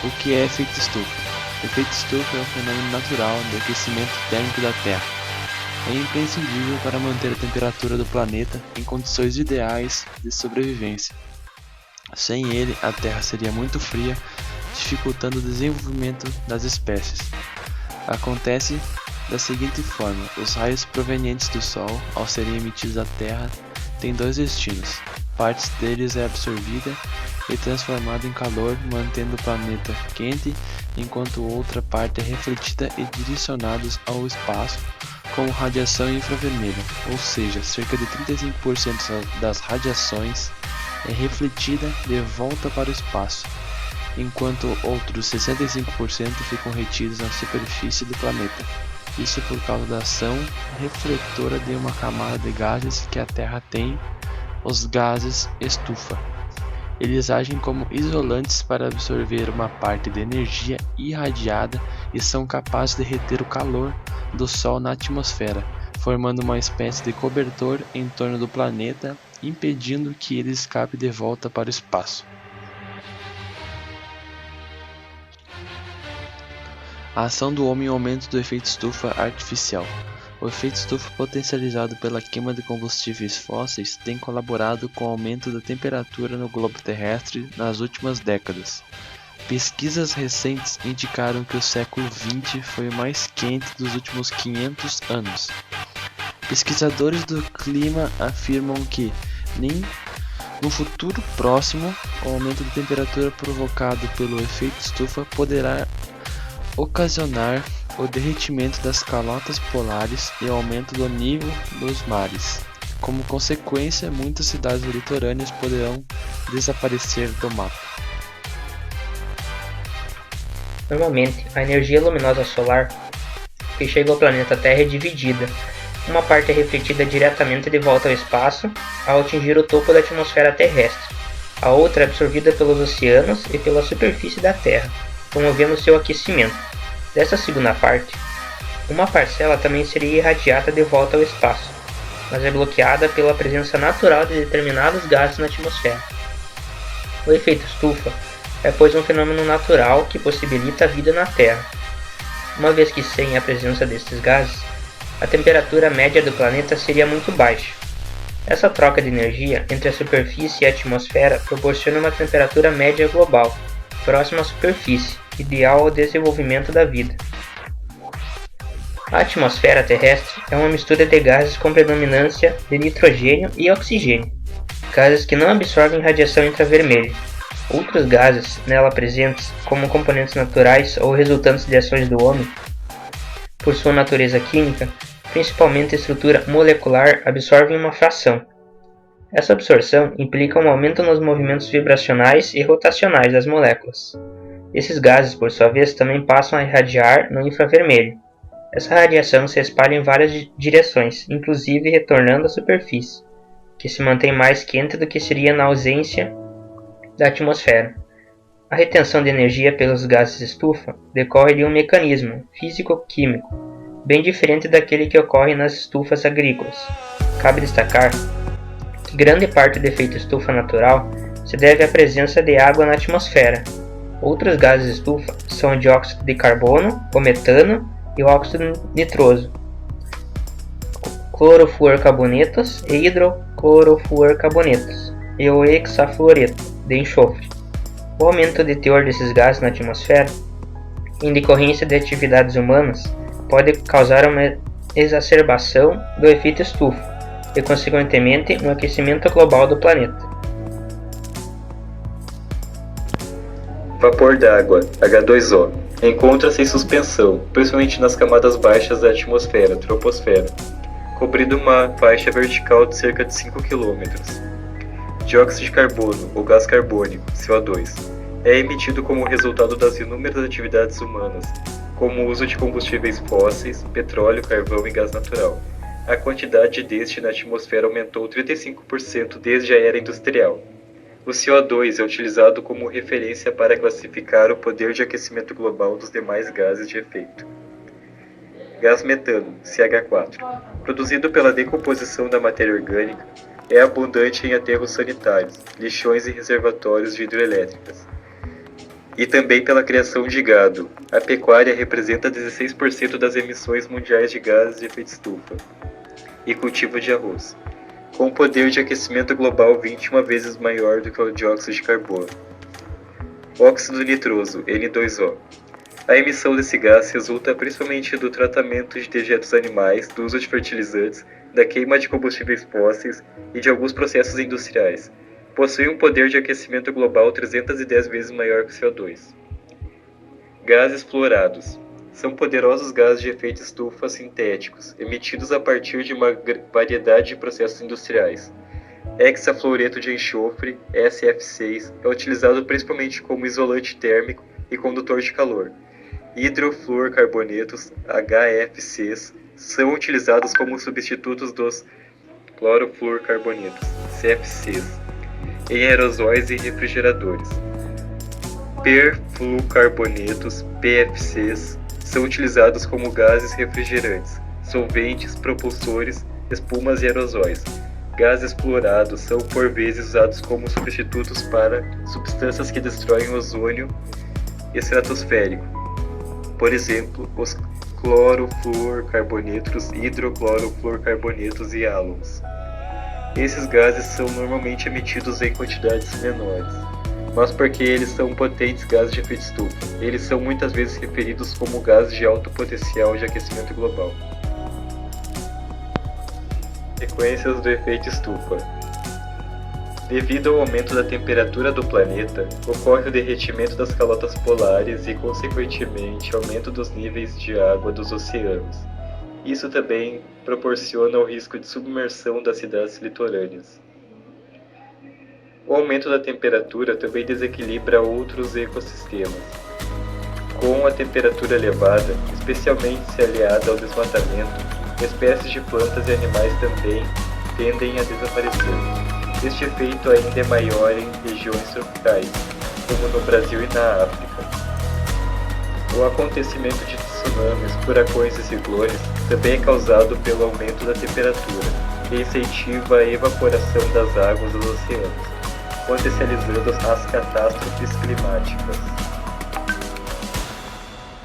O que é efeito estufa? Efeito estufa é um fenômeno natural do aquecimento térmico da Terra. É imprescindível para manter a temperatura do planeta em condições ideais de sobrevivência. Sem ele, a Terra seria muito fria, dificultando o desenvolvimento das espécies. Acontece da seguinte forma: os raios provenientes do Sol, ao serem emitidos à Terra, têm dois destinos. Parte deles é absorvida e transformada em calor, mantendo o planeta quente, enquanto outra parte é refletida e direcionada ao espaço como radiação infravermelha, ou seja, cerca de 35% das radiações é refletida de volta para o espaço, enquanto outros 65% ficam retidos na superfície do planeta. Isso por causa da ação refletora de uma camada de gases que a Terra tem, os gases estufa. Eles agem como isolantes para absorver uma parte da energia irradiada e são capazes de reter o calor do Sol na atmosfera, formando uma espécie de cobertor em torno do planeta, impedindo que ele escape de volta para o espaço. A ação do homem e o aumento do efeito estufa artificial. O efeito estufa potencializado pela queima de combustíveis fósseis tem colaborado com o aumento da temperatura no globo terrestre nas últimas décadas. Pesquisas recentes indicaram que o século XX foi o mais quente dos últimos 500 anos. Pesquisadores do clima afirmam que, nem no futuro próximo, o aumento da temperatura provocado pelo efeito estufa poderá ocasionar o derretimento das calotas polares e o aumento do nível dos mares. Como consequência, muitas cidades litorâneas poderão desaparecer do mapa. Normalmente, a energia luminosa solar que chega ao planeta Terra é dividida. Uma parte é refletida diretamente de volta ao espaço ao atingir o topo da atmosfera terrestre. A outra é absorvida pelos oceanos e pela superfície da Terra, promovendo seu aquecimento. Dessa segunda parte, uma parcela também seria irradiada de volta ao espaço, mas é bloqueada pela presença natural de determinados gases na atmosfera. O efeito estufa é, pois, um fenômeno natural que possibilita a vida na Terra. Uma vez que sem a presença destes gases, a temperatura média do planeta seria muito baixa. Essa troca de energia entre a superfície e a atmosfera proporciona uma temperatura média global, próxima à superfície, ideal ao desenvolvimento da vida. A atmosfera terrestre é uma mistura de gases com predominância de nitrogênio e oxigênio, gases que não absorvem radiação infravermelha. Outros gases nela presentes, como componentes naturais ou resultantes de ações do homem, por sua natureza química, principalmente estrutura molecular, absorvem uma fração. Essa absorção implica um aumento nos movimentos vibracionais e rotacionais das moléculas. Esses gases, por sua vez, também passam a irradiar no infravermelho. Essa radiação se espalha em várias direções, inclusive retornando à superfície, que se mantém mais quente do que seria na ausência da atmosfera. A retenção de energia pelos gases estufa decorre de um mecanismo físico-químico, bem diferente daquele que ocorre nas estufas agrícolas. Cabe destacar que grande parte do efeito estufa natural se deve à presença de água na atmosfera. Outros gases estufa são o dióxido de carbono, o metano e o óxido nitroso, clorofluorcarbonetos e hidroclorofluorcarbonetos, e o hexafluoreto de enxofre. O aumento de teor desses gases na atmosfera, em decorrência de atividades humanas, pode causar uma exacerbação do efeito estufa e, consequentemente, um aquecimento global do planeta. Vapor d'água, H2O, encontra-se em suspensão, principalmente nas camadas baixas da atmosfera, troposfera, cobrindo uma faixa vertical de cerca de 5 km. Dióxido de carbono, ou gás carbônico, CO2, é emitido como resultado das inúmeras atividades humanas, como o uso de combustíveis fósseis, petróleo, carvão e gás natural. A quantidade deste na atmosfera aumentou 35% desde a era industrial. O CO2 é utilizado como referência para classificar o poder de aquecimento global dos demais gases de efeito. Gás metano, CH4, produzido pela decomposição da matéria orgânica, é abundante em aterros sanitários, lixões e reservatórios de hidrelétricas. e também pela criação de gado. A pecuária representa 16% das emissões mundiais de gases de efeito estufa, e cultivo de arroz, com um poder de aquecimento global 21 vezes maior do que o dióxido de carbono. Óxido nitroso, N2O. A emissão desse gás resulta principalmente do tratamento de dejetos animais, do uso de fertilizantes, da queima de combustíveis fósseis e de alguns processos industriais. Possui um poder de aquecimento global 310 vezes maior que o CO2. Gases fluorados. São poderosos gases de efeito estufa sintéticos, emitidos a partir de uma variedade de processos industriais. Hexafluoreto de enxofre, SF6, é utilizado principalmente como isolante térmico e condutor de calor. Hidrofluorcarbonetos, HFCs, são utilizados como substitutos dos clorofluorcarbonetos, CFCs, em aerosóis e refrigeradores. Perfluorcarbonetos, PFCs, são utilizados como gases refrigerantes, solventes, propulsores, espumas e aerosóis. Gases fluorados são por vezes usados como substitutos para substâncias que destroem o ozônio estratosférico. Por exemplo, os clorofluorcarbonetos, hidroclorofluorcarbonetos e halons. Esses gases são normalmente emitidos em quantidades menores, mas porque eles são potentes gases de efeito estufa, eles são muitas vezes referidos como gases de alto potencial de aquecimento global. Consequências do efeito estufa. Devido ao aumento da temperatura do planeta, ocorre o derretimento das calotas polares e, consequentemente, aumento dos níveis de água dos oceanos. Isso também proporciona o risco de submersão das cidades litorâneas. O aumento da temperatura também desequilibra outros ecossistemas. Com a temperatura elevada, especialmente se aliada ao desmatamento, espécies de plantas e animais também tendem a desaparecer. Este efeito ainda é maior em regiões tropicais, como no Brasil e na África. O acontecimento de tsunamis, furacões e ciclones também é causado pelo aumento da temperatura, que incentiva a evaporação das águas dos oceanos, potencializando as catástrofes climáticas.